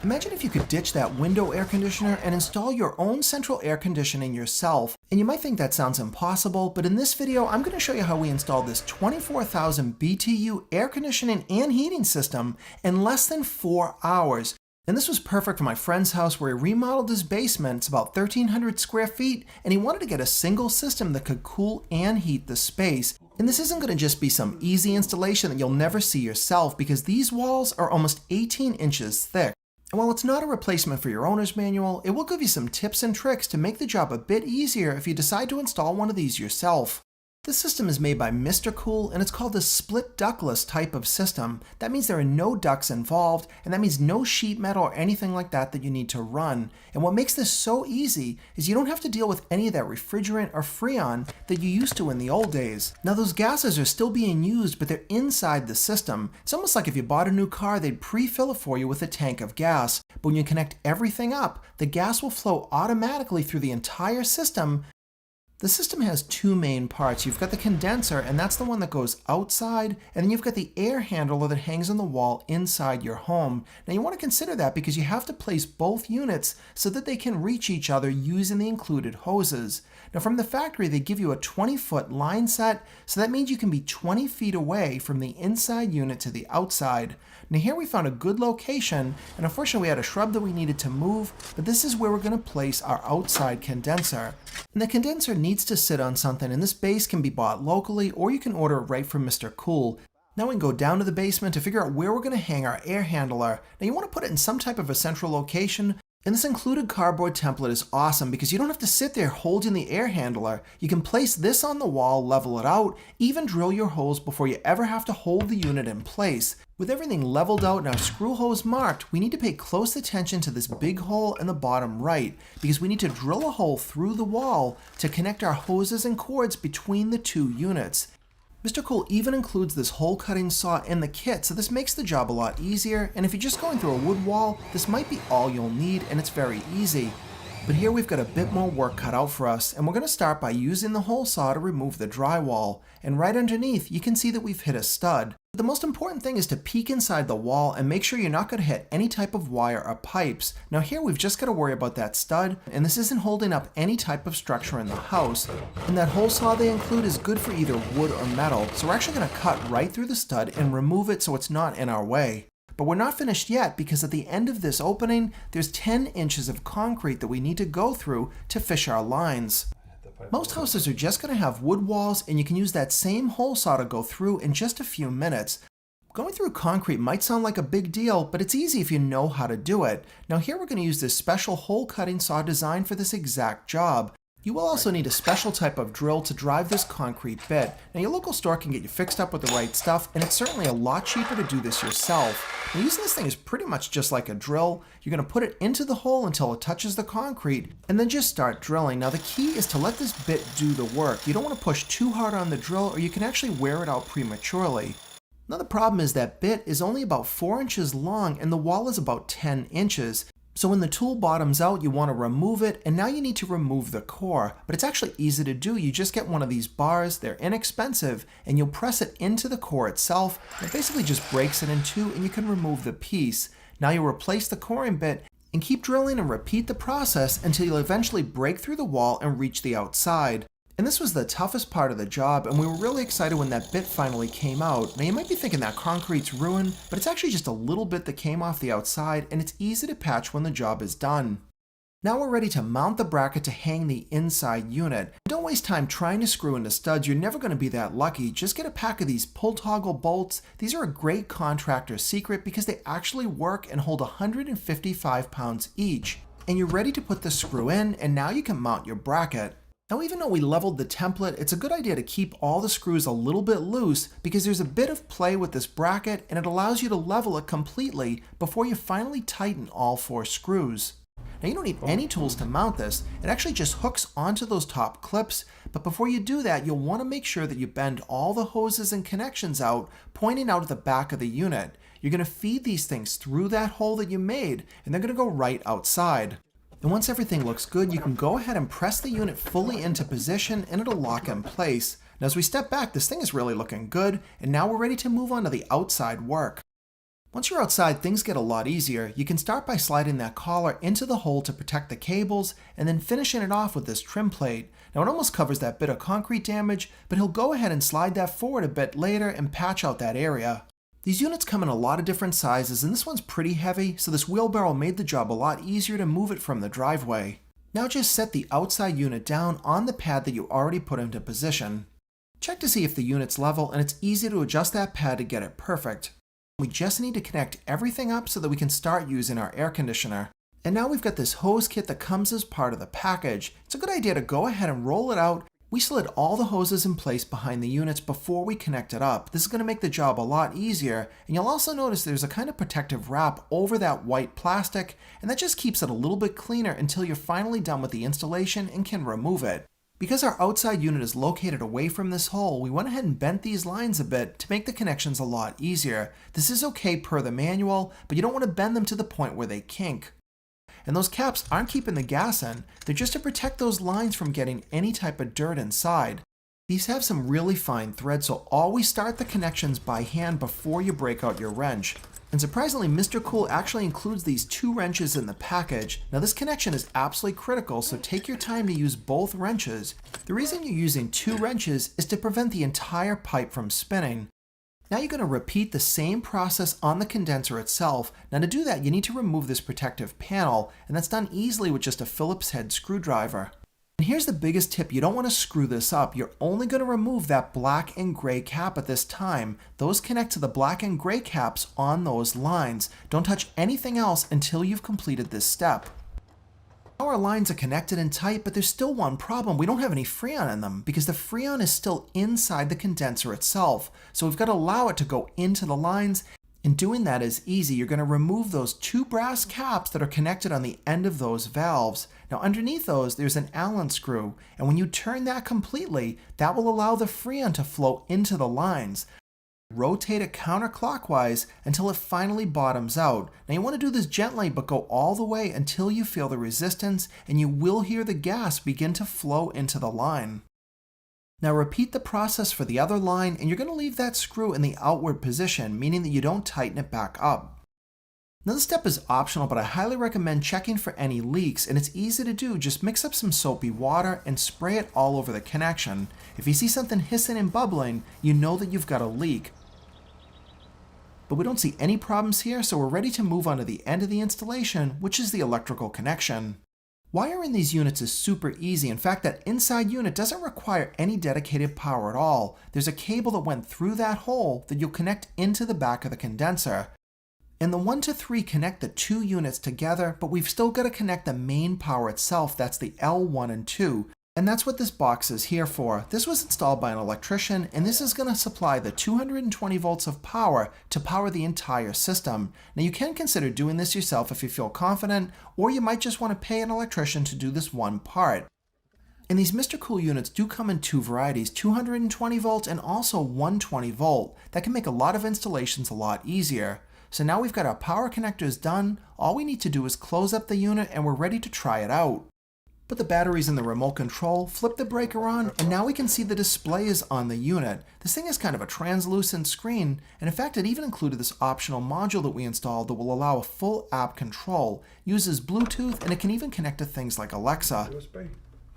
Imagine if you could ditch that window air conditioner and install your own central air conditioning yourself. And you might think that sounds impossible, but in this video, I'm going to show you how we install this 24,000 BTU air conditioning and heating system in less than 4 hours. And this was perfect for my friend's house where he remodeled his basement. It's about 1,300 square feet, and he wanted to get a single system that could cool and heat the space. And this isn't going to just be some easy installation that you'll never see yourself, because these walls are almost 18 inches thick. And while it's not a replacement for your owner's manual, it will give you some tips and tricks to make the job a bit easier if you decide to install one of these yourself. This system is made by Mr. Cool, and it's called the split ductless type of system. That means there are no ducts involved, and that means no sheet metal or anything like that that you need to run. And what makes this so easy is you don't have to deal with any of that refrigerant or freon that you used to in the old days. Now those gases are still being used, but they're inside the system. It's almost like if you bought a new car, they'd pre-fill it for you with a tank of gas. But when you connect everything up, the gas will flow automatically through the entire system. The system has two main parts. You've got the condenser, and that's the one that goes outside, and then you've got the air handler that hangs on the wall inside your home. Now you want to consider that because you have to place both units so that they can reach each other using the included hoses. Now from the factory, they give you a 20-foot line set, so that means you can be 20 feet away from the inside unit to the outside. Now here we found a good location, and unfortunately we had a shrub that we needed to move, but this is where we're going to place our outside condenser. And the condenser needs to sit on something, and this base can be bought locally, or you can order it right from Mr. Cool. Now we can go down to the basement to figure out where we're going to hang our air handler. Now you want to put it in some type of a central location, and this included cardboard template is awesome because you don't have to sit there holding the air handler. You can place this on the wall, level it out, even drill your holes before you ever have to hold the unit in place. With everything leveled out and our screw holes marked, we need to pay close attention to this big hole in the bottom right because we need to drill a hole through the wall to connect our hoses and cords between the two units. Mr. Cool even includes this hole cutting saw in the kit, so this makes the job a lot easier, and if you're just going through a wood wall, this might be all you'll need, and it's very easy. But here we've got a bit more work cut out for us, and we're going to start by using the hole saw to remove the drywall. And right underneath, you can see that we've hit a stud. But the most important thing is to peek inside the wall and make sure you're not going to hit any type of wire or pipes. Now here we've just got to worry about that stud, and this isn't holding up any type of structure in the house. And that hole saw they include is good for either wood or metal, so we're actually going to cut right through the stud and remove it so it's not in our way. But we're not finished yet because at the end of this opening, there's 10 inches of concrete that we need to go through to fish our lines. Most houses are just going to have wood walls, and you can use that same hole saw to go through in just a few minutes. Going through concrete might sound like a big deal, but it's easy if you know how to do it. Now here we're going to use this special hole cutting saw designed for this exact job. You will also need a special type of drill to drive this concrete bit. Now your local store can get you fixed up with the right stuff, and it's certainly a lot cheaper to do this yourself. Now using this thing is pretty much just like a drill. You're going to put it into the hole until it touches the concrete, and then just start drilling. Now the key is to let this bit do the work. You don't want to push too hard on the drill or you can actually wear it out prematurely. Now the problem is that bit is only about 4 inches long and the wall is about 10 inches. So when the tool bottoms out, you want to remove it, and now you need to remove the core. But it's actually easy to do. You just get one of these bars, they're inexpensive, and you'll press it into the core itself. It basically just breaks it in two, and you can remove the piece. Now you'll replace the coring bit, and keep drilling and repeat the process until you'll eventually break through the wall and reach the outside. And this was the toughest part of the job, and we were really excited when that bit finally came out. Now you might be thinking that concrete's ruined, but it's actually just a little bit that came off the outside, and it's easy to patch when the job is done. Now we're ready to mount the bracket to hang the inside unit. Don't waste time trying to screw into studs, you're never going to be that lucky. Just get a pack of these pull toggle bolts. These are a great contractor secret because they actually work and hold 155 pounds each. And you're ready to put the screw in, and now you can mount your bracket. Now even though we leveled the template, it's a good idea to keep all the screws a little bit loose because there's a bit of play with this bracket and it allows you to level it completely before you finally tighten all 4 screws. Now you don't need any tools to mount this, it actually just hooks onto those top clips, but before you do that you'll want to make sure that you bend all the hoses and connections out, pointing out at the back of the unit. You're going to feed these things through that hole that you made and they're going to go right outside. And once everything looks good, you can go ahead and press the unit fully into position and it'll lock in place. Now as we step back, this thing is really looking good, and now we're ready to move on to the outside work. Once you're outside, things get a lot easier. You can start by sliding that collar into the hole to protect the cables, and then finishing it off with this trim plate. Now it almost covers that bit of concrete damage, but he'll go ahead and slide that forward a bit later and patch out that area. These units come in a lot of different sizes, and this one's pretty heavy, so this wheelbarrow made the job a lot easier to move it from the driveway. Now just set the outside unit down on the pad that you already put into position. Check to see if the unit's level, and it's easy to adjust that pad to get it perfect. We just need to connect everything up so that we can start using our air conditioner. And now we've got this hose kit that comes as part of the package. It's a good idea to go ahead and roll it out. We slid all the hoses in place behind the units before we connect it up. This is going to make the job a lot easier, and you'll also notice there's a kind of protective wrap over that white plastic, and that just keeps it a little bit cleaner until you're finally done with the installation and can remove it. Because our outside unit is located away from this hole, we went ahead and bent these lines a bit to make the connections a lot easier. This is okay per the manual, but you don't want to bend them to the point where they kink. And those caps aren't keeping the gas in, they're just to protect those lines from getting any type of dirt inside. These have some really fine thread, so always start the connections by hand before you break out your wrench. And surprisingly, Mr. Cool actually includes these 2 wrenches in the package. Now this connection is absolutely critical, so take your time to use both wrenches. The reason you're using 2 wrenches is to prevent the entire pipe from spinning. Now you're going to repeat the same process on the condenser itself. Now to do that, you need to remove this protective panel, and that's done easily with just a Phillips head screwdriver. And here's the biggest tip, you don't want to screw this up. You're only going to remove that black and gray cap at this time. Those connect to the black and gray caps on those lines. Don't touch anything else until you've completed this step. Our lines are connected and tight, but there's still one problem. We don't have any Freon in them because the Freon is still inside the condenser itself. So we've got to allow it to go into the lines. And doing that is easy. You're going to remove those 2 brass caps that are connected on the end of those valves. Now underneath those, there's an Allen screw, and when you turn that completely, that will allow the Freon to flow into the lines. Rotate it counterclockwise until it finally bottoms out. Now you want to do this gently, but go all the way until you feel the resistance, and you will hear the gas begin to flow into the line. Now repeat the process for the other line, and you're going to leave that screw in the outward position, meaning that you don't tighten it back up. Now this step is optional, but I highly recommend checking for any leaks, and it's easy to do. Just mix up some soapy water and spray it all over the connection. If you see something hissing and bubbling, you know that you've got a leak. But we don't see any problems here, so we're ready to move on to the end of the installation, which is the electrical connection. Wiring these units is super easy. In fact, that inside unit doesn't require any dedicated power at all. There's a cable that went through that hole that you'll connect into the back of the condenser. And the 1 to 3 connect the 2 units together, but we've still got to connect the main power itself. That's the L1 and 2. And that's what this box is here for. This was installed by an electrician, and this is going to supply the 220 volts of power to power the entire system. Now you can consider doing this yourself if you feel confident, or you might just want to pay an electrician to do this one part. And these Mr. Cool units do come in 2 varieties, 220 volt and also 120 volt. That can make a lot of installations a lot easier. So now we've got our power connectors done. All we need to do is close up the unit and we're ready to try it out. Put the batteries in the remote control, flip the breaker on, and now we can see the displays on the unit. This thing is kind of a translucent screen, and in fact it even included this optional module that we installed that will allow a full app control. It uses Bluetooth, and it can even connect to things like Alexa.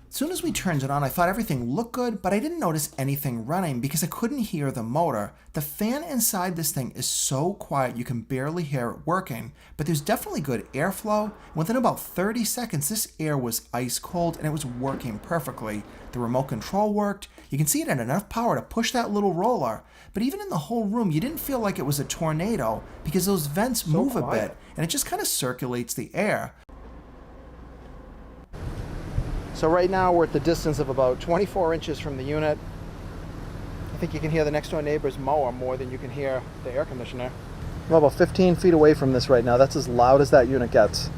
As soon as we turned it on, I thought everything looked good, but I didn't notice anything running because I couldn't hear the motor. The fan inside this thing is so quiet you can barely hear it working, but there's definitely good airflow. Within about 30 seconds, this air was ice cold and it was working perfectly. The remote control worked. You can see it had enough power to push that little roller, but even in the whole room, you didn't feel like it was a tornado because those vents move a bit and it just kind of circulates the air. So right now we're at the distance of about 24 inches from the unit. I think you can hear the next door neighbor's mower more than you can hear the air conditioner. I'm about 15 feet away from this right now. That's as loud as that unit gets.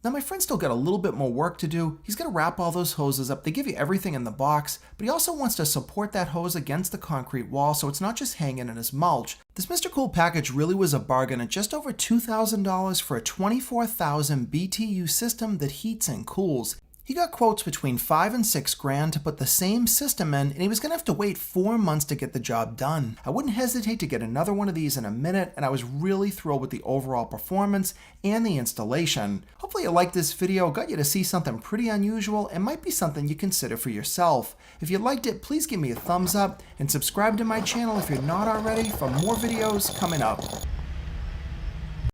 Now my friend's still got a little bit more work to do. He's got to wrap all those hoses up. They give you everything in the box, but he also wants to support that hose against the concrete wall so it's not just hanging in his mulch. This Mr. Cool package really was a bargain at just over $2,000 for a 24,000 BTU system that heats and cools. He got quotes between $5 and $6 grand to put the same system in, and he was going to have to wait 4 months to get the job done. I wouldn't hesitate to get another one of these in a minute, and I was really thrilled with the overall performance and the installation. Hopefully you liked this video, got you to see something pretty unusual, and might be something you consider for yourself. If you liked it, please give me a thumbs up and subscribe to my channel if you're not already for more videos coming up.